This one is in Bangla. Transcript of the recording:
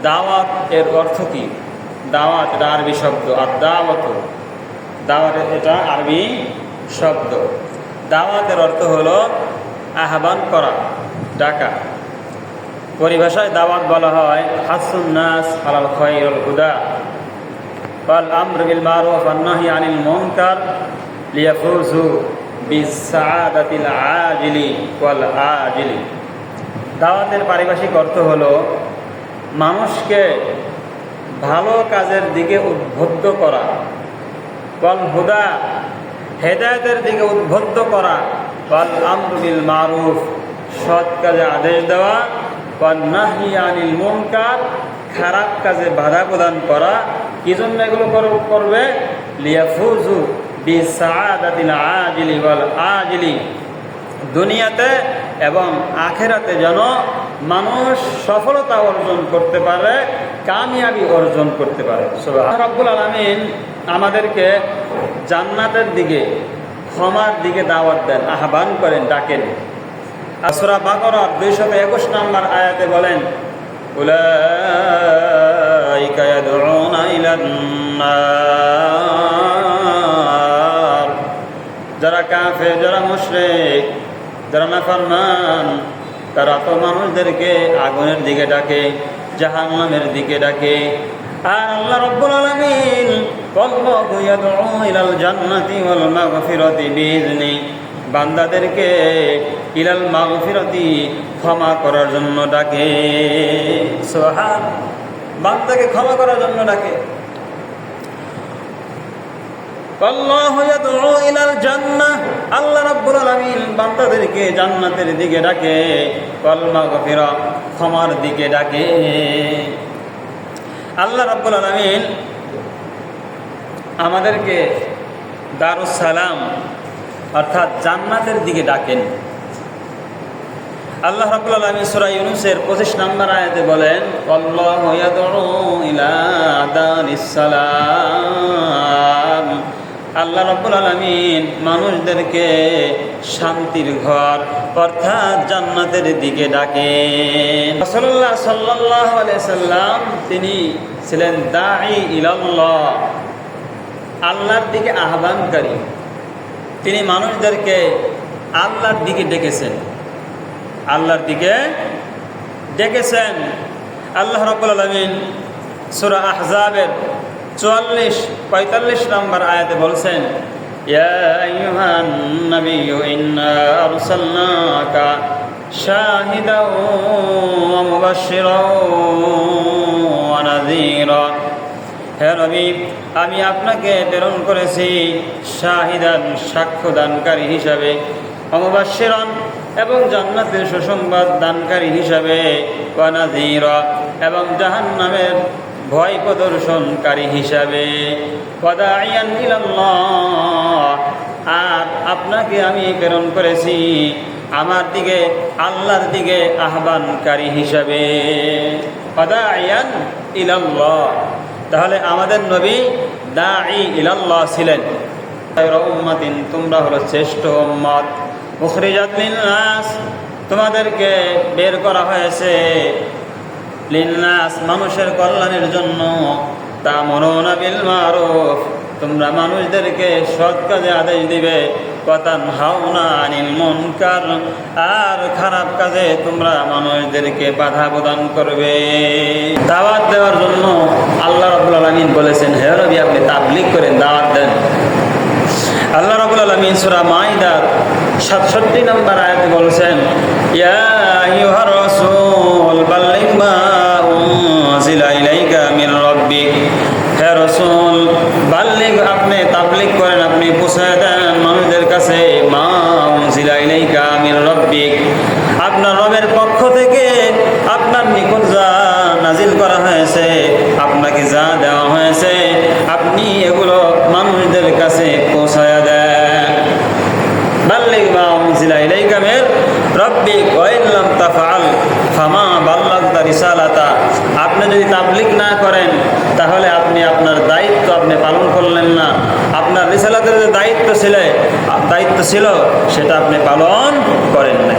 দাওয়াত এর অর্থ কি? দাওয়াত এটা আরবি শব্দ, আর দাওয়াত দাওয়াত এটা আরবি শব্দ। দাওয়াতের অর্থ হলো আহ্বান করা, ডাকা। পরিভাষায় দাওয়াত বলা হয় হাসুন নাস আলাল খায়র ওয়াল হুদা ওয়াল আমর বিল মারুফ ওয়ান নাহই আনিল মুনকার লিয়াফুজু বিসসাআদাতিল আজিলি ওয়াল আজিলি। দাওয়াতের পারিভাষিক অর্থ হলো মানুষকে ভালো কাজের দিকে উদ্বুদ্ধ করা, ওয়াল হুদা হেদায়েতের দিকে উদ্বুদ্ধ করা, ওয়াল আমর বিল মারুফ সৎ কাজে আদেশ দেওয়া, ওয়ান নাহই আনিল মুনকার খারাপ কাজে বাধা প্রদান করা। কি জন্য এগুলো করবে? লিয়াফুজু বিসসাআদাতিল আজিলি ওয়াল আজিলি, দুনিয়াতে এবং আখিরাতে যেন মানুষ সফলতা অর্জন করতে পারে, কামিয়াবি অর্জন করতে পারে। সুবহান রাব্বুল আলামিন আমাদেরকে জান্নাতের দিকে, ক্ষমার দিকে দাওয়াত দেন, আহ্বান করেন, ডাকেন। সূরা বাকারার 221 নম্বর আয়াতে বলেন উলাইকা ইয়াদউনা ইলান নার, যারা কাফের, যারা মুশরিক, যারা নাফরমান, তারা তো মানুষদেরকে আগুনের দিকে ডাকে, জাহান্নামের দিকে ডাকে। আর আল্লাহ রাব্বুল আলামিন আল্লাহু ইয়াদউ ইলাল জান্নাতি ওয়াল মাগফিরাতি বিইذনি, বান্দাদেরকে ইলাল মাগফিরাতি ক্ষমা করার জন্য ডাকে। সুবহান, বান্দাকে ক্ষমা করার জন্য ডাকে। আল্লাহু ইয়াদউ ইলাল জান্নাহ, আল্লাহ রাব্বুল আলামিন বান্দাদেরকে জান্নাতের দিকে ডাকে, ওয়াল মাগফিরা ক্ষমার দিকে ডাকে। আল্লাহ রাব্বুল আলামিন আমাদেরকে দারুস সালাম অর্থাৎ জান্নাতের দিকে ডাকেন। আল্লাহ রাব্বুল আলামিন সূরা ইউনূসের 25 নম্বর আয়াতে বলেন আল্লাহু ইয়াদউ ইলা দারিস সালাম, আল্লাহ রাব্বুল আলামিন মানুষদেরকে শান্তির ঘর অর্থাৎ জান্নাতের দিকে ডাকেন। রাসূলুল্লাহ সাল্লাল্লাহু আলাইহি সাল্লাম তিনি ছিলেন দাঈ ইলাল্লাহ, আল্লাহর দিকে আহ্বানকারী। তিনি মানুষদেরকে আল্লাহর দিকে ডেকেছেন, আল্লাহর দিকে ডেকেছেন। আল্লাহ রাব্বুল আলামিন সূরা আহজাবের 44-45 নম্বর আয়াতে বলছেন ইয়া আইয়ুহান নাবিয়্যু ইন্না আরসালনাকা শাহিদাও ওয়া মুবাশশিরাও ওয়া নাযীরা, হে নবী আমি আপনাকে প্রেরণ করেছি শাহিদান সাক্ষ্যদানকারী হিসাবে, ওয়া মুবাশশিরান এবং জান্নাতের সুসংবাদ দানকারী হিসাবে, ওয়া নাযীরা এবং জাহান্নামের ভয় প্রদর্শনকারী হিসাবে, ওয়াদাইয়ান ইলাল্লাহ আর আপনাকে আমি প্রেরণ করেছি আমার দিকে, আল্লাহর দিকে আহ্বানকারী হিসাবে। ওয়াদাইয়ান ইলাল্লাহ, তাহলে আমাদের নবী দাঈ ইলাল্লাহ ছিলেন। উম্মাতিন, তোমরা হলো শ্রেষ্ঠ উম্মত, উখরিজাত লিন্নাস, তোমাদেরকে বের করা হয়েছে লিন্নাস মানুষের কল্যাণের জন্য, তা'মুরুনা বিল মারুফ তোমরা মানুষদেরকে সৎ কাজে আদেশ দিবে, ওয়া তানহাউনা আনিল মুনকার আর খারাপ কাজে তোমরা মানুষদেরকে বাধা প্রদান করবে। দাওয়াত দেওয়ার জন্য আল্লাহ রাব্বুল আলামিন বলেছেন হে নবী আপনি তাবলীগ করেন, দাওয়াত দেন। আল্লাহ রাব্বুল আলামিন সূরা মাইদার 67 নম্বর আয়াতে বলেছেন ইয়া আইয়ুহার রাসূল বাল্লিগ মা উনজিলা ইলাইকা মির রাব্বিক, হে রাসূল বাল্লিগ আপনি তাবলীগ করেন, আপনি পৌঁছায় দেন মানুষদের কাছে মা উনজিলা ইলাইকা মির রাব্বিক, আপনার রবের পক্ষ থেকে আপনার নিকট যা নাজিল করা হয়েছে, আপনাকে যা দেওয়া হয়েছে আপনি এগুলো মানুষদের কাছে পৌঁছায় দেন। বাল্লিগ মা উনজিলা ইলাইকা মির রাব্বিক ওয়া ইন লাম তাফআল ফামা বাল্লাগতা রিসালাতা, আপনি যদি তাবলীগ না করেন তাহলে আপনি আপনার দায়িত্ব আপনি পালন করলেন না, আপনার রিসালাতের যে দায়িত্ব ছিল সেটা আপনি পালন করেন না।